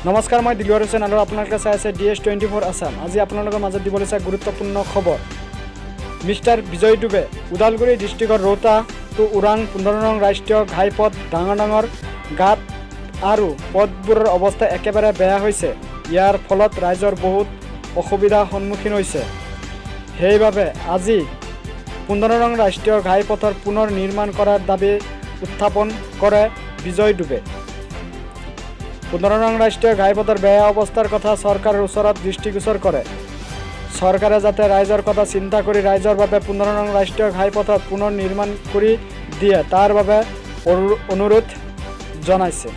নমস্কাৰ, মই দিলৱাৰ হুছেইন আৰু আপোনালোকে চাই আছে DS24 আছাম। আজি আপোনালোকৰ মাজত দিবলৈ চাই গুৰুত্বপূৰ্ণ খবৰ। মিষ্টাৰ বিজয় ডুবে ওদালগুৰি ডিষ্ট্ৰিক্টৰ ৰৌতা টু ওৰাং 15 নং ৰাষ্ট্ৰীয় ঘাইপথ ডাঙৰ গাঁত আৰু পথবোৰৰ অৱস্থা একেবাৰে বেয়া হৈছে। ইয়াৰ ফলত ৰাইজৰ বহুত অসুবিধাৰ সন্মুখীন হৈছে। সেইবাবে আজি 15 নং ৰাষ্ট্ৰীয় ঘাইপথৰ পুনৰ নিৰ্মাণ কৰাৰ দাবী উত্থাপন কৰে বিজয় ডুবে। 15 নং ৰাষ্ট্ৰীয় ঘাইপথৰ বেয়া অৱস্থাৰ কথা চৰকাৰৰ ওচৰত দৃষ্টিগোচৰ কৰে। চৰকাৰে যাতে ৰাইজৰ কথা চিন্তা কৰি ৰাইজৰ বাবে 15 নং ৰাষ্ট্ৰীয় ঘাইপথত পুনৰ নিৰ্মাণ কৰি দিয়ে তাৰ বাবে অনুৰোধ জনাইছে।